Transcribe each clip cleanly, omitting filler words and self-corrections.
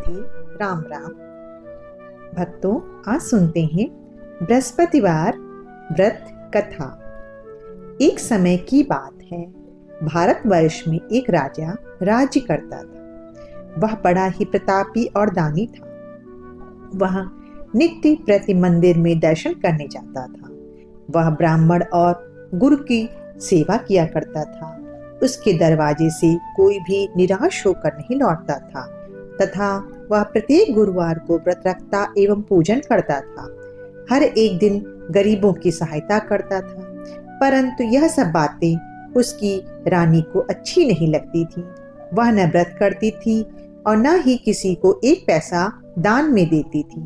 राधे राम राम। भक्तों, आज सुनते हैं बृहस्पतिवार व्रत कथा। एक समय की बात है, भारतवर्ष में एक राजा राज्य करता था। वह बड़ा ही प्रतापी और दानी था। वह नित्य प्रति मंदिर में दर्शन करने जाता था। वह ब्राह्मण और गुरु की सेवा किया करता था। उसके दरवाजे से कोई भी निराश होकर नहीं लौटता था तथा वह प्रत्येक गुरुवार को व्रत रखता एवं पूजन करता था। हर एक दिन गरीबों की सहायता करता था, परंतु यह सब बातें उसकी रानी को अच्छी नहीं लगती थी। वह न व्रत करती थी और न ही किसी को एक पैसा दान में देती थी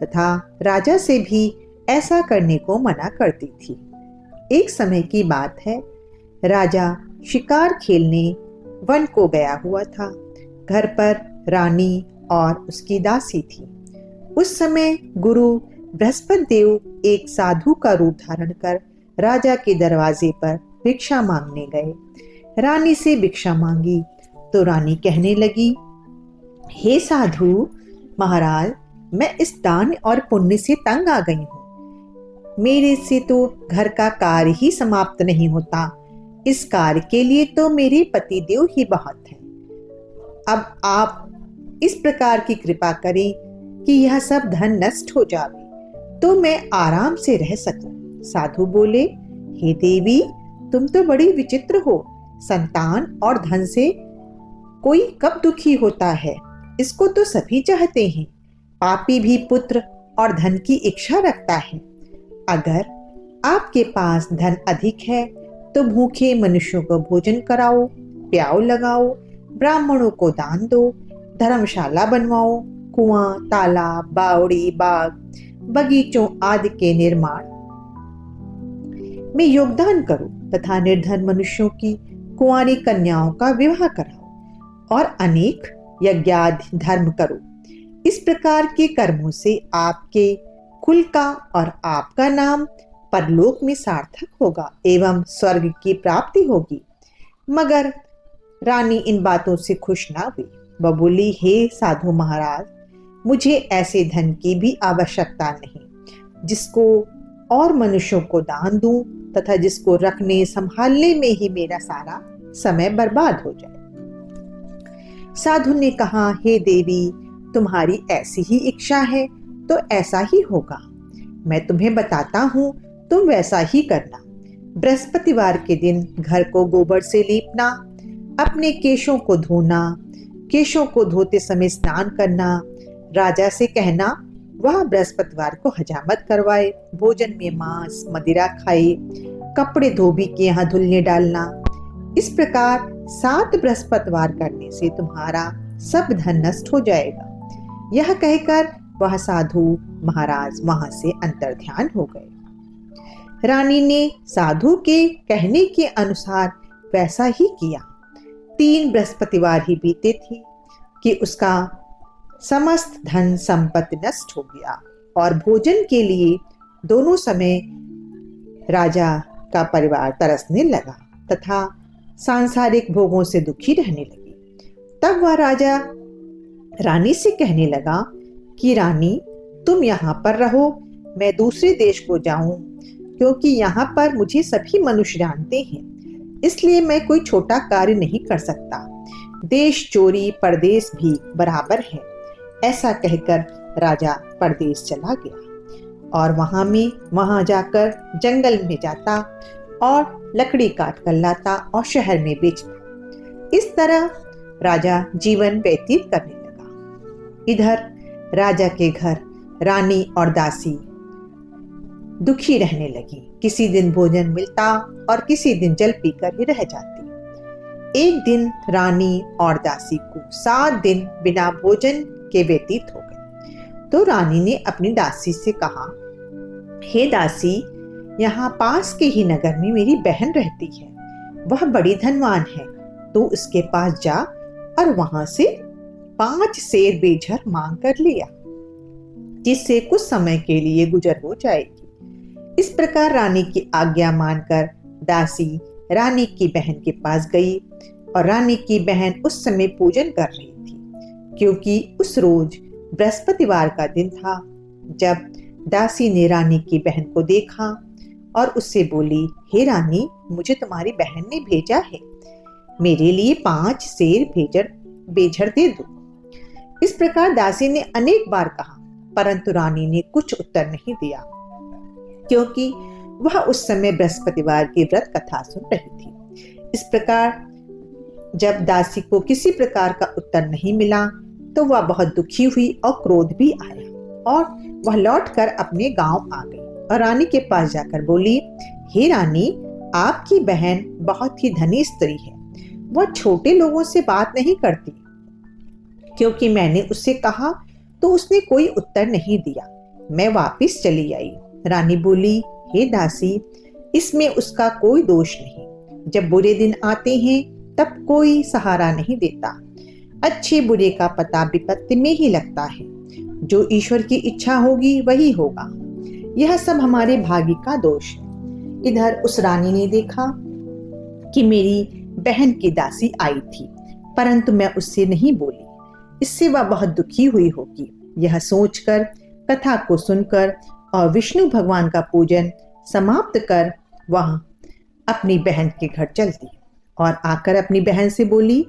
तथा राजा से भी ऐसा करने को मना करती थी। एक समय की बात है, राजा शिकार खेलने वन को गया हुआ था। घर पर रानी और उसकी दासी थी। उस समय गुरु बृहस्पति देव एक साधु का रूप धारण कर राजा के दरवाजे पर भिक्षा मांगने गए। रानी से भिक्षा मांगी तो रानी कहने लगी, हे साधु महाराज, मैं इस दान और पुण्य से तंग आ गई हूँ। मेरे से तो घर का कार्य ही समाप्त नहीं होता। इस कार्य के लिए तो मेरे पति देव ही बहुत हैं। अब आप इस प्रकार की कृपा करें कि यह सब धन नष्ट हो जाए तो मैं आराम से रह सकूं। साधु बोले, हे देवी, तुम तो बड़ी विचित्र हो। संतान और धन से कोई कब दुखी होता है? इसको तो सभी चाहते हैं। पापी भी पुत्र और धन की इच्छा रखता है। अगर आपके पास धन अधिक है तो भूखे मनुष्यों को भोजन कराओ, प्याऊ लगाओ, ब्राह्मणों को दान दो, धर्मशाला बनवाओ, कुआं, तालाब, बावड़ी, बाग, बगीचों आदि के निर्माण में योगदान करो तथा निर्धन मनुष्यों की कुंवारी कन्याओं का विवाह कराओ और अनेक यज्ञादि धर्म करो। इस प्रकार के कर्मों से आपके कुल का और आपका नाम परलोक में सार्थक होगा एवं स्वर्ग की प्राप्ति होगी। मगर रानी इन बातों से खुश ना हुई। वह बोली, हे साधु महाराज, मुझे ऐसे धन की भी आवश्यकता नहीं जिसको और मनुष्यों को दान दूं तथा जिसको रखने संभालने में ही मेरा सारा समय बर्बाद हो जाए। साधु ने कहा, हे देवी, तुम्हारी ऐसी ही इच्छा है तो ऐसा ही होगा। मैं तुम्हें बताता हूँ, तुम वैसा ही करना। बृहस्पतिवार के दिन घर को गोबर से लीपना, अपने केशों को धोना, केशों को धोते समय स्नान करना, राजा से कहना वह बृहस्पतिवार को हजामत करवाए, भोजन में मांस मदिरा खाए, कपड़े धोबी के यहाँ धुलने डालना। इस प्रकार 7 बृहस्पतिवार करने से तुम्हारा सब धन नष्ट हो जाएगा। यह कहकर वह साधु महाराज वहां से अंतर्ध्यान हो गए। रानी ने साधु के कहने के अनुसार वैसा ही किया। 3 बृहस्पतिवार ही बीते थे कि उसका समस्त धन संपत्ति नष्ट हो गया और भोजन के लिए दोनों समय राजा का परिवार तरसने लगा तथा सांसारिक भोगों से दुखी रहने लगी। तब वह राजा रानी से कहने लगा कि रानी, तुम यहाँ पर रहो, मैं दूसरे देश को जाऊं, क्योंकि यहाँ पर मुझे सभी मनुष्य जानते हैं, इसलिए मैं कोई छोटा कार्य नहीं कर सकता। देश चोरी परदेश भी बराबर है। ऐसा कहकर राजा परदेश चला गया और वहां जाकर जंगल में जाता और लकड़ी काट कर लाता और शहर में बेचता। इस तरह राजा जीवन व्यतीत करने लगा। इधर राजा के घर रानी और दासी दुखी रहने लगी। किसी दिन भोजन मिलता और किसी दिन जल पीकर ही रह जाती। एक दिन रानी और दासी को 7 दिन बिना भोजन के व्यतीत हो गए। तो रानी ने अपनी दासी से कहा, हे दासी, यहाँ पास के ही नगर में मेरी बहन रहती है। वह बड़ी धनवान है, तो उसके पास जा और वहां से 5 सेर बेझर मांग कर लिया, जिससे कुछ समय के लिए गुजर हो जाएगी। इस प्रकार रानी की आज्ञा मानकर दासी रानी की बहन के पास गई और रानी की बहन उस समय पूजन कर रही थी। क्योंकि उस रोज बृहस्पतिवार का दिन था। जब दासी ने रानी की बहन को देखा और उससे बोली, हे रानी, मुझे तुम्हारी बहन ने भेजा है, मेरे लिए 5 सेर बेझर दे दो। इस प्रकार दासी ने अनेक बार कहा, परंतु रानी ने कुछ उत्तर नहीं दिया, क्योंकि वह उस समय बृहस्पतिवार की व्रत कथा सुन रही थी। इस प्रकार जब दासी को किसी प्रकार का उत्तर नहीं मिला तो वह बहुत दुखी हुई और क्रोध भी आया, और वह लौटकर अपने गांव आ गई और रानी के पास जाकर बोली, हे रानी, आपकी बहन बहुत ही धनी स्त्री है, वह छोटे लोगों से बात नहीं करती। क्योंकि मैंने उससे कहा तो उसने कोई उत्तर नहीं दिया, मैं वापस चली आई। रानी बोली, हे दासी, इसमें उसका कोई दोष नहीं। जब बुरे दिन आते हैं तब कोई सहारा नहीं देता। अच्छे बुरे का पता विपत्ति में ही लगता है। जो ईश्वर की इच्छा होगी वही होगा। यह सब हमारे भाग्य का दोष है। इधर उस रानी ने देखा कि मेरी बहन की दासी आई थी, परंतु मैं उससे नहीं बोली। इससे वह बहुत दुखी हुई होगी। यह सोचकर, कथा को सुनकर और विष्णु भगवान का पूजन समाप्त कर वह अपनी बहन के घर चल दी और आकर अपनी बहन से बोली,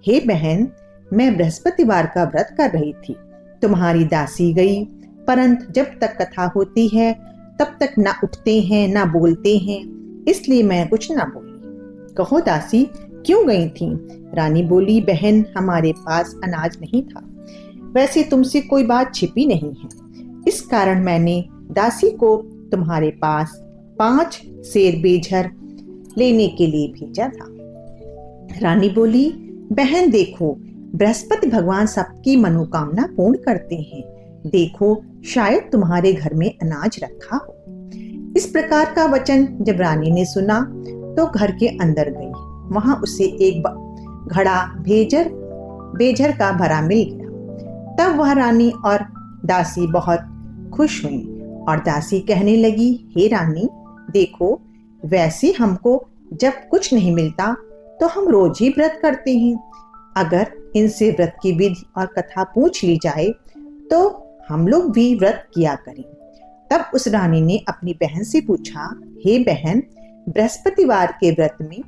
हे बहन, मैं बृहस्पतिवार का व्रत कर रही थी, तुम्हारी दासी गई, परंतु जब तक कथा होती है तब तक ना उठते हैं ना बोलते हैं, इसलिए मैं कुछ ना बोली। कहो दासी, क्यों गई थी? रानी बोली, बहन, हमारे पास अनाज नहीं था। वैसे तुमसे कोई बात छिपी नहीं है, इस कारण मैंने दासी को तुम्हारे पास 5 सेर बेझर लेने के लिए भेजा था। रानी बोली, बहन देखो, बृहस्पति भगवान सबकी मनोकामना पूर्ण करते हैं। देखो, शायद तुम्हारे घर में अनाज रखा हो। इस प्रकार का वचन जब रानी ने सुना तो घर के अंदर गई। वहां उसे एक घड़ा बेझर का भरा मिल गया। तब वह रानी और दासी बहुत खुश हुई और दासी कहने लगी, हे रानी, देखो, वैसे हमको जब कुछ नहीं मिलता तो हम रोज ही व्रत करते हैं। अगर इनसे व्रत की विधि और कथा पूछ ली जाए तो हम लोग भी व्रत किया करें। तब उस रानी ने अपनी बहन से पूछा, हे बहन, बृहस्पतिवार के व्रत में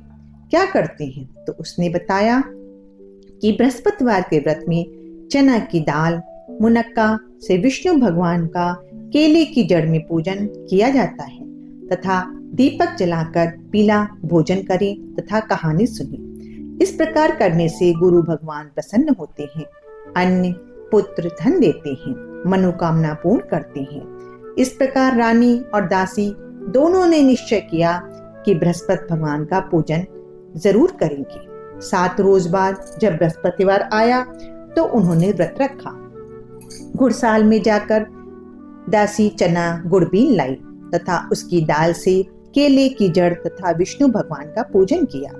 क्या करते हैं? तो उसने बताया कि बृहस्पतिवार के व्रत में चना की दाल, मुनक्का से विष्णु भगवान का केले की जड़ में पूजन किया जाता है तथा दीपक जलाकर पीला भोजन करें तथा कहानी सुने। इस प्रकार करने से गुरु भगवान प्रसन्न होते हैं, अन्न, पुत्र, धन देते हैं, मनोकामना पूर्ण करते हैं। इस प्रकार रानी और दासी दोनों ने निश्चय किया कि बृहस्पति भगवान का पूजन जरूर करेंगे। 7 रोज बाद जब बृहस्पतिवार आया तो उन्होंने व्रत रखा। गुड़साल में जाकर दासी चना गुड़ बीन लाई तथा उसकी दाल से केले की जड़ तथा विष्णु भगवान का पूजन किया।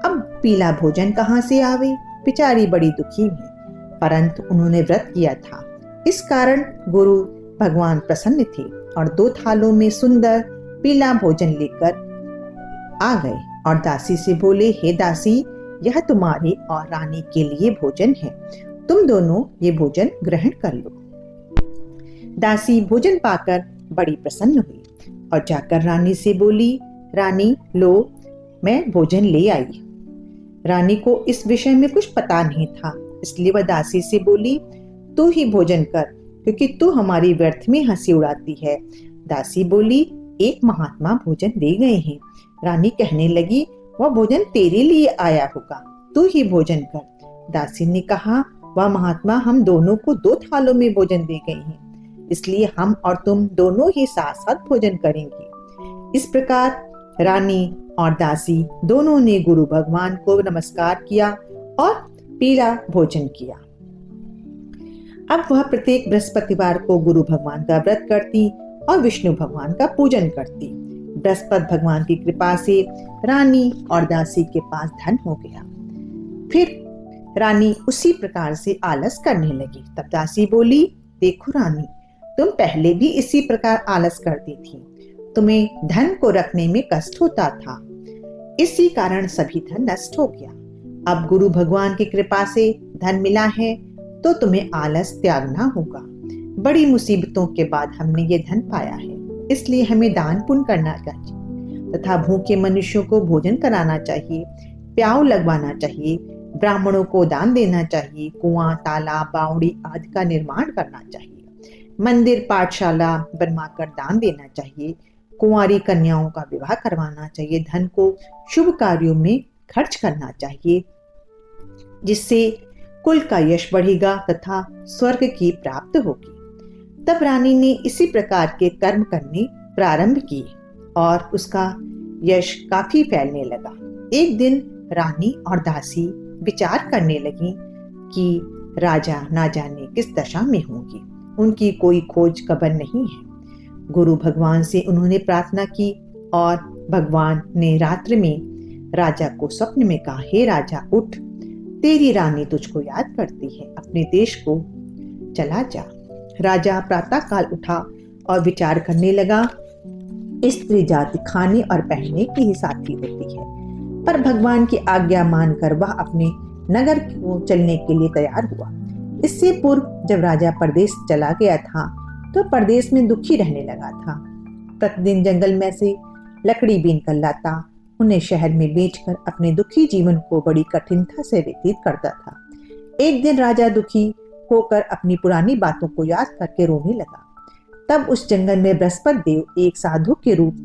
अब पीला भोजन कहाँ से आवे? बेचारी बड़ी दुखी हुई, परंतु उन्होंने व्रत किया था, इस कारण गुरु भगवान प्रसन्न थे और 2 थालों में सुंदर पीला भोजन लेकर आ गए और दासी से बोले, हे दासी, यह तुम्हारे और रानी के लिए भोजन है, तुम दोनों ये भोजन ग्रहण कर लो। दासी भोजन पाकर बड़ी प्रसन्न हुई और जाकर रानी से बोली, रानी, लो, मैं भोजन ले आई। रानी को इस विषय में कुछ पता नहीं था, इसलिए वह दासी से बोली, तू ही भोजन कर, क्योंकि तू हमारी व्यर्थ में हंसी उड़ाती है। दासी बोली, एक महात्मा भोजन दे गए हैं। रानी कहने लगी, वह भोजन तेरे लिए आया होगा, तू ही भोजन कर। दासी ने कहा, वह महात्मा हम दोनों को 2 थालों में भोजन दे गए हैं, इसलिए हम और तुम दोनों ही साथ साथ भोजन करेंगे। इस प्रकार रानी और दासी दोनों ने गुरु भगवान को नमस्कार किया और पीला भोजन किया। अब वह प्रत्येक बृहस्पतिवार को गुरु भगवान का व्रत करती और विष्णु भगवान का पूजन करती। बृहस्पति भगवान की कृपा से रानी और दासी के पास धन हो गया। फिर रानी उसी प्रकार से आलस करने लगी। तब दासी बोली, देखो रानी, तुम पहले भी इसी प्रकार आलस करती थी, तुम्हें धन को रखने में कष्ट होता था, इसी कारण सभी धन नष्ट हो गया। अब गुरु भगवान की कृपा से धन मिला है तो तुम्हें आलस त्यागना होगा। बड़ी मुसीबतों के बाद हमने ये धन पाया है, इसलिए हमें दान पुण्य करना चाहिए तथा भूखे मनुष्यों को भोजन कराना चाहिए, प्याऊ लगवाना चाहिए, ब्राह्मणों को दान देना चाहिए, कुआं, तालाब, बावड़ी आदि का निर्माण करना चाहिए, मंदिर, पाठशाला बनवाकर दान देना चाहिए, कुंवारी कन्याओं का विवाह करवाना चाहिए, धन को शुभ कार्यों में खर्च करना चाहिए, जिससे कुल का यश बढ़ेगा तथा स्वर्ग की प्राप्त होगी। तब रानी ने इसी प्रकार के कर्म करने प्रारंभ किए और उसका यश काफी फैलने लगा। एक दिन रानी और दासी विचार करने लगी कि राजा ना जाने किस दशा में होंगे, उनकी कोई खोज खबर नहीं है। गुरु भगवान से उन्होंने प्रार्थना की और भगवान ने रात्रि में राजा को स्वप्न में कहा, हे राजा उठ, तेरी रानी तुझको याद करती है, अपने देश को चला जा। राजा प्रातः काल उठा और विचार करने लगा, स्त्री जाति खाने और पहनने की ही साथी होती है, पर भगवान की आज्ञा मानकर वह अपने नगर को चलने के लिए तैयार हुआ। इससे पूर्व जब राजा परदेश चला गया था तो परदेश में दुखी रहने लगा था। प्रतिदिन जंगल में से लकड़ी बीन कर लाता, उन्हें शहर में बेचकर अपने दुखी जीवन को बड़ी कठिनता से व्यतीत करता था। एक दिन राजा दुखी होकर अपनी पुरानी बातों को याद करके रोने लगा। तब उस जंगल में बृहस्पति देव एक साधु के रूप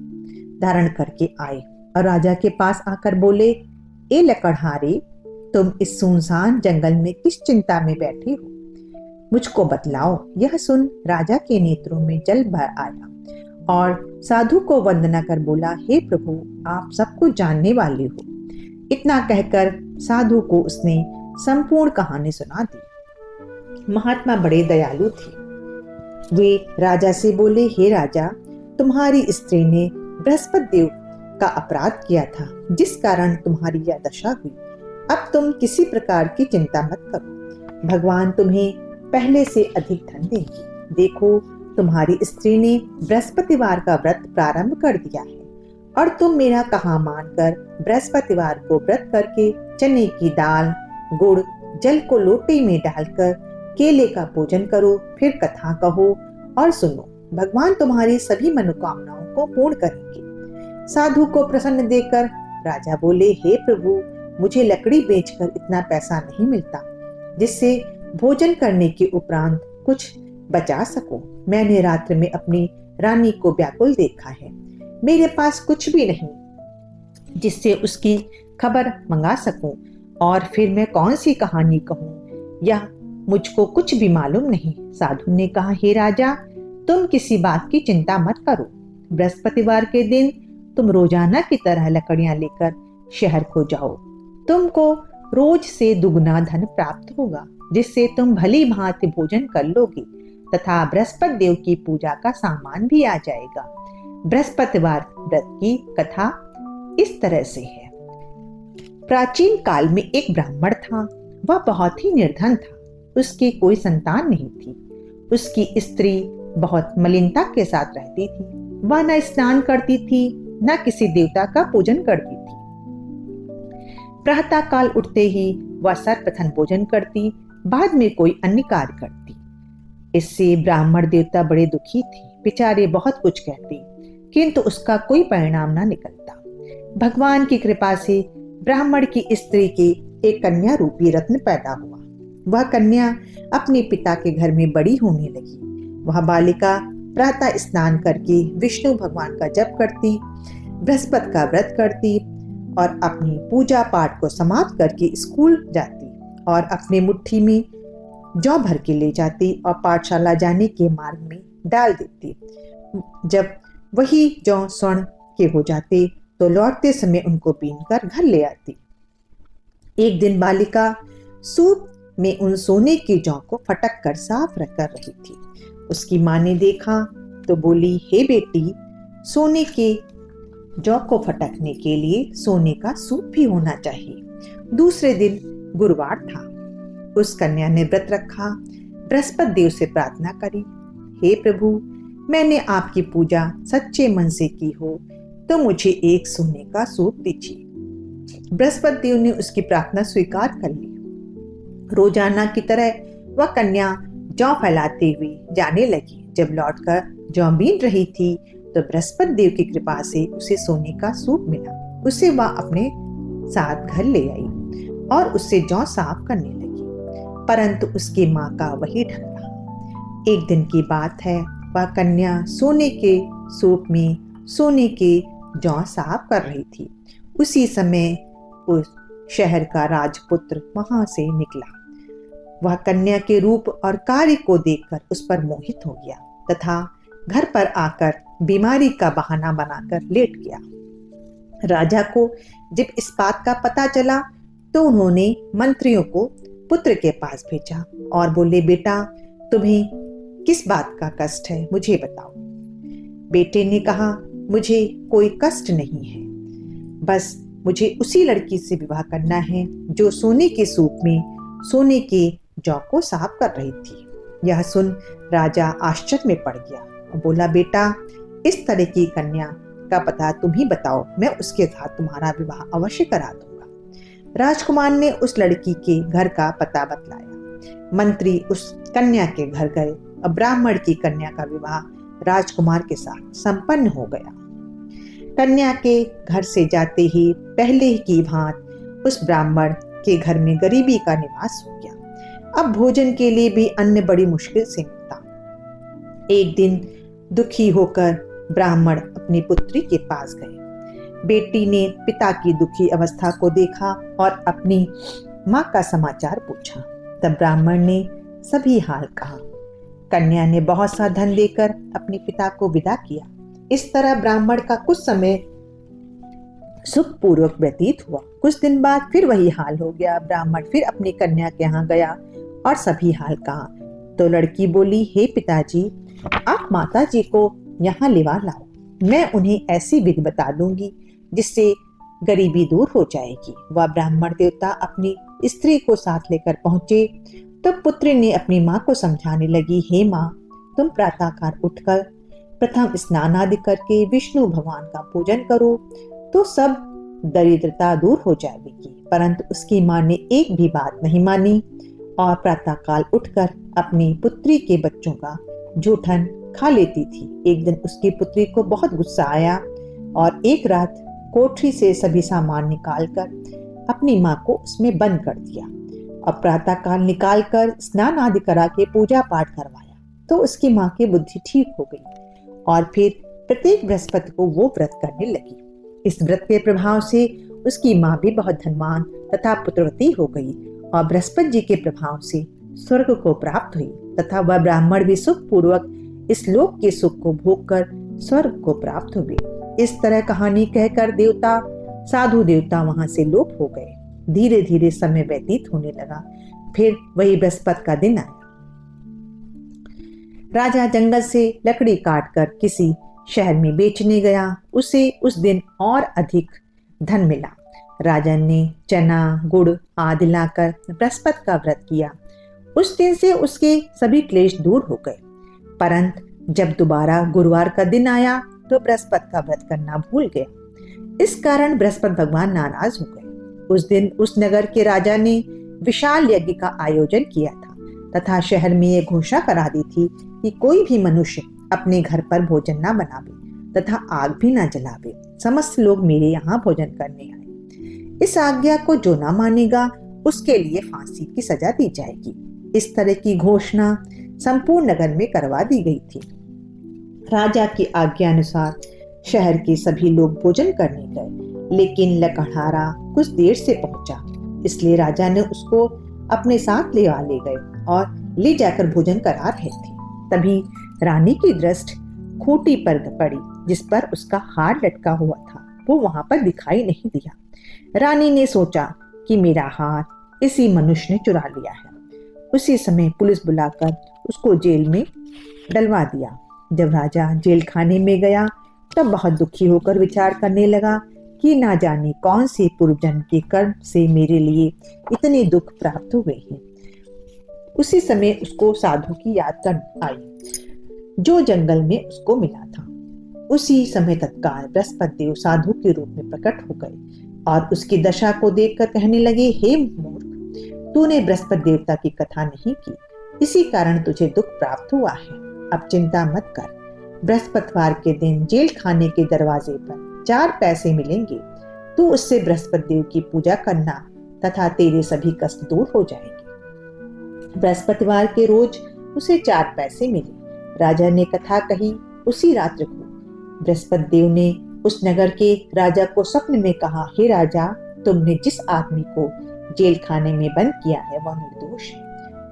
धारण करके आए और राजा के पास आकर बोले, ए लकड़हारे, तुम इस सुनसान जंगल में किस चिंता में बैठे हो, मुझको बतलाओ। यह सुन राजा के नेत्रों में जल भर आया और साधु को वंदना कर बोला, हे प्रभु, आप सब कुछ जानने वाले हो। इतना कहकर साधु को उसने संपूर्ण कहानी सुना दी। महात्मा बड़े दयालु थे। वे राजा से बोले, हे राजा, तुम्हारी स्त्री ने बृहस्पति देव का अपराध किया था, जिस कारण तुम्हारी यह दशा हुई। अब तुम किसी प्रकार की चिंता मत करो, भगवान तुम्हें पहले से अधिक धन देंगे। देखो, तुम्हारी स्त्री ने बृहस्पतिवार का व्रत प्रारंभ कर दिया है और तुम मेरा कहा मानकर बृहस्पतिवार को व्रत करके चने की दाल, गुड़, जल को लोटे में डालकर केले का पूजन करो, फिर कथा कहो और सुनो। भगवान तुम्हारी सभी मनोकामनाओं को पूर्ण करेंगे। साधु को प्रसन्न देकर राजा बोले, हे प्रभु, मुझे लकड़ी बेचकर इतना पैसा नहीं मिलता जिससे भोजन करने के उपरांत कुछ बचा सकूं। मैंने रात्र में अपनी रानी को व्याकुल देखा है, मेरे पास कुछ भी नहीं जिससे उसकी खबर मंगा सकूं, और फिर मैं कौन सी कहानी कहूं, यह मुझको कुछ भी मालूम नहीं। साधु ने कहा, हे राजा, तुम किसी बात की चिंता मत करो। बृहस्पतिवार के दिन तुम रोजाना की तरह लकड़ियां लेकर शहर को जाओ। तुमको रोज से दुगना धन प्राप्त होगा, जिससे तुम भली भांति भोजन कर लोगे तथा बृहस्पति देव की पूजा का सामान भी आ जाएगा। बृहस्पतिवार व्रत की कथा इस तरह से है। प्राचीन काल में एक ब्राह्मण था। वह बहुत ही निर्धन था, उसकी कोई संतान नहीं थी। उसकी स्त्री बहुत मलिनता के साथ रहती थी। वह न स्नान करती थी, न किसी देवता का पूजन करती थी। प्रातः काल उठते ही वह सर्वप्रथम भोजन करती, बाद में कोई अन्य कार्य करती। इससे ब्राह्मण देवता बड़े दुखी थे। बेचारे बहुत कुछ कहते, किंतु उसका कोई परिणाम न निकलता। भगवान की कृपा से ब्राह्मण की स्त्री के एक कन्या रूपी रत्न पैदा हुआ। वह कन्या अपने पिता के घर में बड़ी होने लगी। वह बालिका प्रातः स्नान करके विष्णु भगवान का जप करती, बृहस्पति का व्रत करती और अपनी पूजा पाठ को समाप्त करके स्कूल जाती और अपने मुट्ठी में जौ भर के ले जाती और पाठशाला जाने के मार्ग में डाल देती। जब वही जौ स्वर्ण के हो जाते तो लौटते समय उनको बीनकर घर ले आती। एक दिन बालिका सूप में उन सोने के जौ को फटक कर साफ कर रही थी। उसकी माँ ने देखा तो बोली, हे बेटी, सोने के जौ को फटकने के लिए सोने का सूप भी होना चाहिए। दूसरे दिन गुरुवार था। उस कन्या ने व्रत रखा, बृहस्पति देव से प्रार्थना करी, हे प्रभु, मैंने आपकी पूजा सच्चे मन से की हो तो मुझे एक सोने का सूप दीजिए। बृहस्पति देव ने उसकी प्रार्थना स्वीकार कर ली। रोजाना की तरह वह कन्या जौ फैलाते हुए जाने लगी। जब लौटकर जौ बीन रही थी तो बृहस्पति देव की कृपा से उसे सोने का सूप मिला। उसे वह अपने साथ घर ले आई और उससे जौ साफ करने लगी, परंतु उसकी माँ का वही ढंग रहा। एक दिन की बात है, वह कन्या सोने के सूप में सोने के जौ साफ कर रही थी। उसी समय उस शहर का राजपुत्र वहां से निकला। वह कन्या के रूप और कार्य को देखकर उस पर मोहित हो गया तथा घर पर आकर बीमारी का बहाना बनाकर लेट गया। राजा को जब इस बात का पता चला तो उन्होंने मंत्रियों को पुत्र के पास भेजा और बोले, बेटा तुम्हें किस बात का कष्ट है, मुझे बताओ। बेटे ने कहा, मुझे कोई कष्ट नहीं है, बस मुझे उसी लड़की से विवाह करना है जो सोने के सूप में सोने के जौ को साफ कर रही थी। यह सुन राजा आश्चर्य में पड़ गया और बोला, बेटा इस तरह की कन्या का पता तुम ही बताओ, मैं उसके साथ तुम्हारा विवाह अवश्य करा दूंगा। राजकुमार ने उस लड़की के घर का पता बतलाया। मंत्री उस कन्या के घर गए और ब्राह्मण की कन्या का विवाह राजकुमार के साथ संपन्न हो गया। कन्या के घर से जाते ही पहले की भांति उस ब्राह्मण के घर में गरीबी का निवास हो गया। अब भोजन के लिए भी अन्न बड़ी मुश्किल से मिलता। एक दिन दुखी होकर ब्राह्मण अपनी पुत्री के पास गए। बेटी ने पिता की दुखी अवस्था को देखा और अपनी माँ का समाचार पूछा। तब ब्राह्मण ने सभी हाल कहा। कन्या ने बहुत सा धन देकर अपने पिता को विदा किया। इस तरह ब्राह्मण का कुछ समय सुखपूर्वक व्यतीत हुआ। कुछ दिन बाद फिर वही हाल हो गया। ब्राह्मण फिर अपनी कन्या के यहाँ गया और सभी हाल कहा। तो लड़की बोली, हे पिताजी, आप माता जी को यहाँ लिवा लाओ, मैं उन्हें ऐसी विधि बता दूंगी जिससे गरीबी दूर हो जाएगी। वह ब्राह्मण देवता अपनी स्त्री को साथ लेकर पहुंचे तो पुत्री ने अपनी माँ को समझाने लगी, हे माँ, तुम प्रातःकाल उठकर प्रथम स्नान आदि करके विष्णु भगवान का पूजन करो तो सब दरिद्रता दूर हो जाएगी। परंतु उसकी माँ ने एक भी बात नहीं मानी और प्रातःकाल उठकर अपनी पुत्री के बच्चों का जूठन खा लेती थी। एक दिन उसकी पुत्री को बहुत गुस्सा आया और एक रात कोठरी से सभी सामान निकालकर अपनी माँ को उसमें बंद कर दिया और प्रातःकाल निकालकर स्नान आदि करा के पूजा पाठ करवाया तो उसकी माँ की बुद्धि ठीक हो गई और फिर प्रत्येक बृहस्पति को वो व्रत करने लगी। इस व्रत के प्रभाव से उसकी माँ भी बहुत धनवान तथा पुत्रवती हो गई और बृहस्पति जी के प्रभाव से स्वर्ग को प्राप्त हुई तथा वह ब्राह्मण भी सुख पूर्वक इस लोक के सुख को भोगकर स्वर्ग को प्राप्त हुए। इस तरह कहानी कहकर देवता साधु देवता वहां से लोप हो गए। धीरे धीरे समय व्यतीत होने लगा। फिर वही बृहस्पति का दिन आया। राजा जंगल से लकड़ी काटकर किसी शहर में बेचने गया। उसे उस दिन और अधिक धन मिला। राजा ने चना गुड़ आदि लाकर बृहस्पति का व्रत किया। उस दिन से उसके सभी क्लेश दूर हो गए। परंतु जब दोबारा गुरुवार का दिन आया तो बृहस्पति का व्रत करना भूल गया। इस कारण बृहस्पति भगवान नाराज हो गए। उस दिन उस नगर के राजा ने विशाल यज्ञ का आयोजन किया था तथा शहर में यह घोषणा करा दी थी कि कोई भी मनुष्य अपने घर पर भोजन न बनावे तथा आग भी न जलावे। समस्त लोग मेरे यहाँ भोजन करने आए। इस आज्ञा को जो न मानेगा उसके लिए फांसी की सजा दी जाएगी। इस तरह की घोषणा संपूर्ण नगर में करवा दी गई थी। राजा की आज्ञा अनुसार शहर के सभी लोग भोजन करने गए, लेकिन लकड़हारा कुछ देर से पहुंचा, इसलिए राजा ने उसको अपने साथ ले गए और ले जाकर भोजन करा रहे थे। तभी रानी की दृष्टि खूंटी पर पड़ी जिस पर उसका हार लटका हुआ था। वो वहां पर दिखाई नहीं दिया। रानी ने सोचा कि मेरा हार इसी मनुष्य ने चुरा लिया है। उसी समय पुलिस बुलाकर उसको जेल में डलवा दिया। जब राजा जेल खाने में गया तब बहुत दुखी होकर विचार करने लगा कि ना जाने कौन से पूर्व जन्म के कर्म से मेरे लिए इतने दुख प्राप्त हुए हैं। उसी समय उसको साधु की याद कर आई जो जंगल में उसको मिला था। उसी समय तत्काल बृहस्पति देव साधु के रूप में प्रकट हो गए और उसकी दशा को देखकर कहने लगे, हे मूर्ख, तूने बृहस्पति देवता की कथा नहीं की इसी कारण तुझे दुख प्राप्त हुआ है। अब चिंता मत कर। बृहस्पतिवार के दिन जेल खाने के दरवाजे पर 4 पैसे मिलेंगे। तू उससे बृहस्पति देव की पूजा करना तथा तेरे सभी कष्ट दूर हो जाएंगे। बृहस्पतिवार के रोज उसे 4 पैसे मिले। राजा ने कथा कही। उसी रात्र को बृहस्पति देव ने उस नगर के राजा को स्वप्न में कहा, हे राजा, तुमने जिस आदमी को जेल खाने में बंद किया है वह निर्दोष है,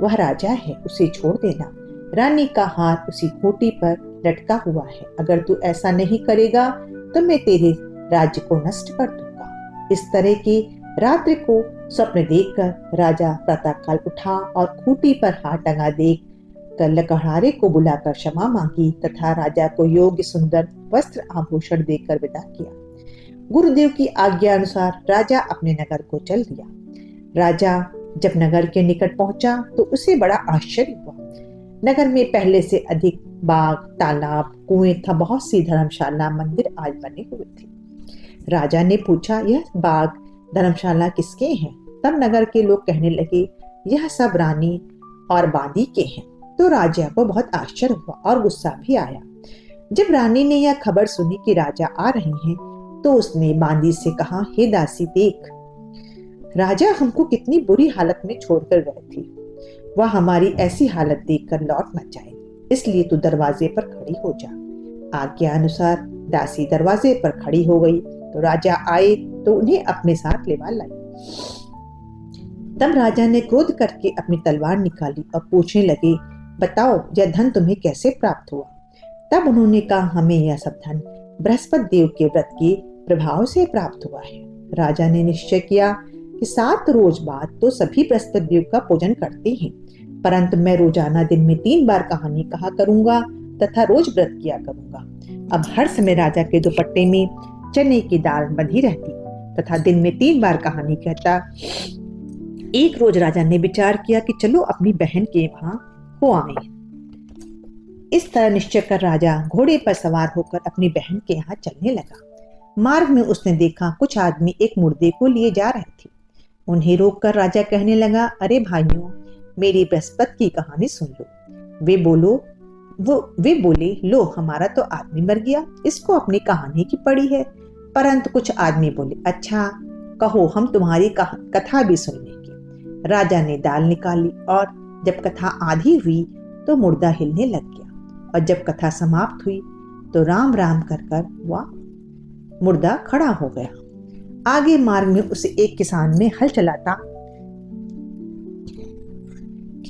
वह राजा है, उसे छोड़ देना। रानी का हाथ उसी खूंटी पर लटका हुआ है। अगर तू ऐसा नहीं करेगा तो मैं तेरे राज्य को नष्ट कर दूंगा। इस तरह की रात्रि को स्वप्न देखकर राजा प्रातःकाल उठा और खूंटी पर हाथ टंगा देख कर लकड़हारे को बुलाकर क्षमा मांगी तथा राजा को योग्य सुंदर वस्त्र आभूषण देकर विदा किया। गुरुदेव की आज्ञा अनुसार राजा अपने नगर को चल दिया। राजा जब नगर के निकट पहुंचा तो उसे बड़ा आश्चर्य हुआ। नगर में पहले से अधिक बाग, तालाब, कुएं था। बहुत सी धर्मशाला, मंदिर आज बने हुए थे। राजा ने पूछा, यह बाग, धर्मशाला किसके हैं? तब नगर के लोग कहने लगे, यह सब रानी और बांदी के हैं। तो राजा को बहुत आश्चर्य हुआ और गुस्सा भी आया। जब रानी ने यह खबर सुनी कि राजा आ रहे हैं तो उसने बांदी से कहा, हे दासी, देख, राजा हमको कितनी बुरी हालत में छोड़कर गए थे। वह हमारी ऐसी हालत देखकर लौट न जाए, इसलिए तू दरवाजे पर खड़ी हो जा। आज्ञा अनुसार दासी दरवाजे पर खड़ी हो गई तो राजा आए तो उन्हें अपने साथ लेवा लाई। तब राजा ने क्रोध करके अपनी तलवार निकाली और पूछने लगे, बताओ, यह धन तुम्हें कैसे प्राप्त हुआ? तब उन्होंने कहा, हमें यह सब धन बृहस्पति देव के व्रत के प्रभाव से प्राप्त हुआ है। राजा ने निश्चय किया कि 7 रोज बाद तो सभी बृहस्पति देव का पूजन करते हैं, परंतु मैं रोजाना दिन में 3 बार कहानी कहा करूंगा तथा रोज व्रत किया करूंगा। अब हर समय राजा के दुपट्टे में चने की दाल बंधी रहती तथा दिन में 3 बार कहानी कहता। एक रोज राजा ने विचार किया कि चलो अपनी बहन के वहां हो आए। इस तरह निश्चय कर राजा घोड़े पर सवार होकर अपनी बहन के यहाँ चलने लगा। मार्ग में उसने देखा कुछ आदमी एक मुर्दे को लिए जा रहे थे। उन्हें रोककर राजा कहने लगा, अरे भाइयों, मेरी बृहस्पति की कहानी सुन लो। वे बोले, लो, हमारा तो आदमी मर गया, इसको अपनी कहानी की पड़ी है। परंतु कुछ आदमी बोले, अच्छा कहो, हम तुम्हारी कथा भी सुन लेंगे। राजा ने दाल निकाली और जब कथा आधी हुई तो मुर्दा हिलने लग गया, और जब कथा समाप्त हुई तो राम राम कर वह मुर्दा खड़ा हो गया। आगे मार्ग में उसे एक किसान में हल चलाता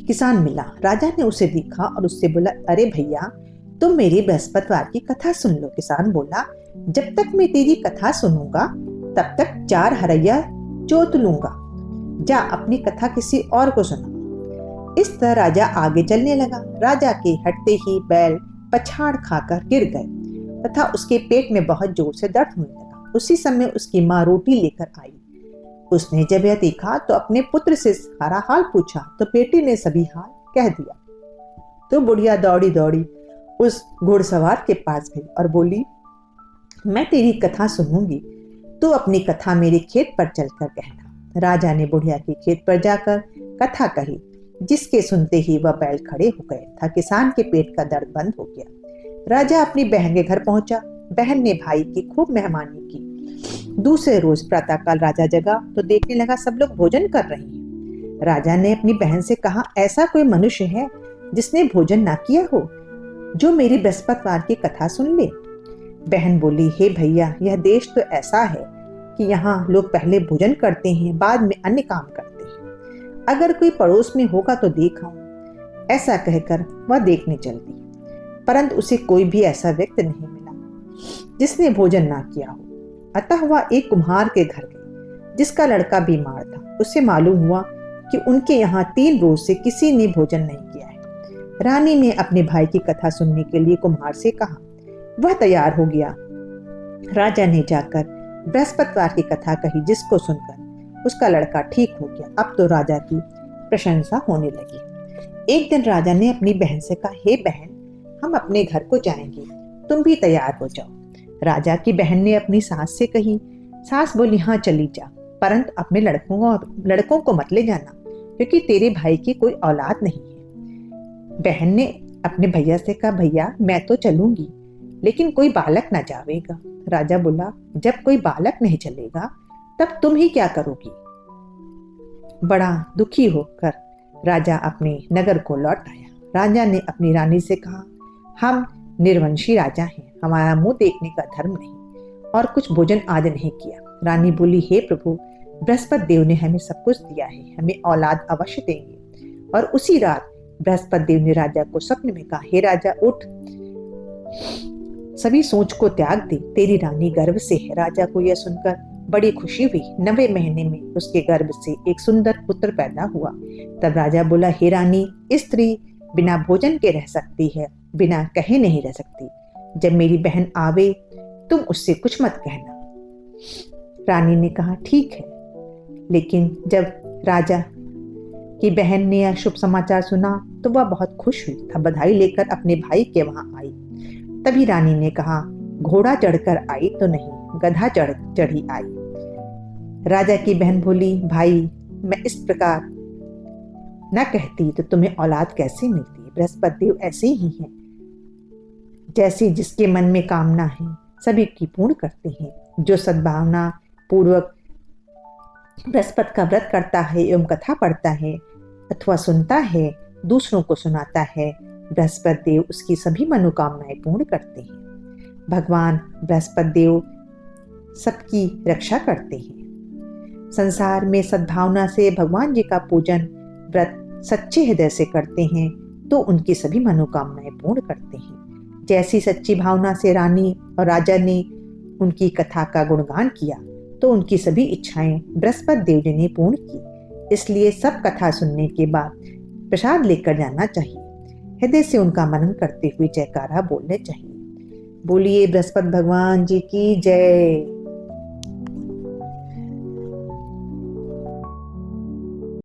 किसान मिला। राजा ने उसे देखा और उससे बोला, अरे भैया, तुम मेरी बृहस्पतिवार की कथा सुन लो। किसान बोला, जब तक मैं तेरी कथा सुनूंगा तब तक 4 हरैया जोत लूंगा। जा अपनी कथा किसी और को सुना। इस तरह राजा आगे चलने लगा। राजा के हटते ही बैल पछाड़ खाकर गिर गए तथा उसके पेट में बहुत जोर से दर्द होने लगा। उसी समय उसकी माँ रोटी लेकर आई। उसने जब यह देखा तो अपने पुत्र से सारा हाल पूछा तो बेटे ने सभी हाल कह दिया। तो बुढ़िया दौड़ी दौड़ी उस घुड़सवार के पास गई और बोली, मैं तेरी कथा सुनूंगी, तू अपनी कथा मेरे खेत पर चलकर कहना। राजा ने बुढ़िया के खेत पर जाकर कथा कही, जिसके सुनते ही वह बैल खड़े हो गए था। किसान के पेट का दर्द बंद हो गया। राजा अपनी बहन के घर पहुंचा। बहन ने भाई की खूब मेहमानी की। दूसरे रोज प्रातःकाल राजा जगा तो देखने लगा सब लोग भोजन कर रहे हैं। राजा ने अपनी बहन से कहा, ऐसा कोई मनुष्य है जिसने भोजन ना किया हो, जो मेरी बृहस्पतिवार की कथा सुन ले? बहन बोली, हे भैया, यह देश तो ऐसा है कि यहाँ लोग पहले भोजन करते हैं, बाद में अन्य काम करते हैं। अगर कोई पड़ोस में होगा तो देखा। ऐसा कहकर वह देखने चल दी, परंतु उसे कोई भी ऐसा व्यक्ति नहीं मिला जिसने भोजन ना किया हो। अतः वह एक कुम्हार के घर गई जिसका लड़का बीमार था। उसे मालूम हुआ कि उनके यहाँ 3 रोज से किसी ने भोजन नहीं किया है। रानी ने अपने भाई की कथा सुनने के लिए कुम्हार से कहा। वह तैयार हो गया। राजा ने जाकर बृहस्पतिवार की कथा कही, जिसको सुनकर उसका लड़का ठीक हो गया। अब तो राजा की प्रशंसा होने लगी। एक दिन राजा ने अपनी बहन से कहा, हे बहन, हम अपने घर को जाएंगे, तुम भी तैयार हो जाओ। राजा की बहन ने अपनी सास से कही। सास बोली, हाँ चली जा, परंतु अपने लड़कों को मत ले जाना, क्योंकि तेरे भाई की कोई औलाद नहीं है। बहन ने अपने भैया से कहा, भैया मैं तो चलूंगी लेकिन कोई बालक ना जावेगा। राजा बोला, जब कोई बालक नहीं चलेगा तब तुम ही क्या करोगी। बड़ा दुखी होकर राजा अपने नगर को लौट आया। राजा ने अपनी रानी से कहा, हम निर्वंशी राजा हैं, हमारा मुंह देखने का धर्म नहीं, और कुछ भोजन आदि नहीं किया। रानी बोली, हे प्रभु, बृहस्पति देव ने हमें सब कुछ दिया है, हमें औलाद अवश्य देंगे। और उसी रात बृहस्पति देव ने राजा को स्वप्न में कहा, हे राजा उठ, सभी सोच को त्याग दे, तेरी रानी गर्भ से है। राजा को यह सुनकर बड़ी खुशी हुई। 9वें महीने में उसके गर्भ से एक सुंदर पुत्र पैदा हुआ। तब राजा बोला, हे रानी, स्त्री बिना भोजन के रह सकती है, बिना कहे नहीं रह सकती। जब मेरी बहन आवे तुम उससे कुछ मत कहना। रानी ने कहा, ठीक है। लेकिन जब राजा की बहन ने यह शुभ समाचार सुना तो वह बहुत खुश हुई था, बधाई लेकर अपने भाई के वहां आई। तभी रानी ने कहा, घोड़ा चढ़कर आई तो नहीं, गधा चढ़ी आई। राजा की बहन बोली, भाई मैं इस प्रकार न कहती तो तुम्हें औलाद कैसे मिलती। बृहस्पति देव ऐसे ही हैं, जैसे जिसके मन में कामना है सभी की पूर्ण करते हैं। जो सद्भावना पूर्वक बृहस्पति का व्रत करता है एवं कथा पढ़ता है अथवा सुनता है, दूसरों को सुनाता है, बृहस्पति देव उसकी सभी मनोकामनाएं पूर्ण करते हैं। भगवान बृहस्पति देव सबकी रक्षा करते हैं। संसार में सद्भावना से भगवान जी का पूजन व्रत सच्चे हृदय से करते हैं तो उनकी सभी मनोकामनाएं पूर्ण करते हैं। जैसी सच्ची भावना से रानी और राजा ने उनकी कथा का गुणगान किया तो उनकी सभी इच्छाएं बृहस्पति देव जी ने पूर्ण की। इसलिए सब कथा सुनने के बाद प्रसाद लेकर जाना चाहिए। हृदय से उनका मनन करते हुए जयकारा बोलने चाहिए। बोलिए बृहस्पति भगवान जी की जय।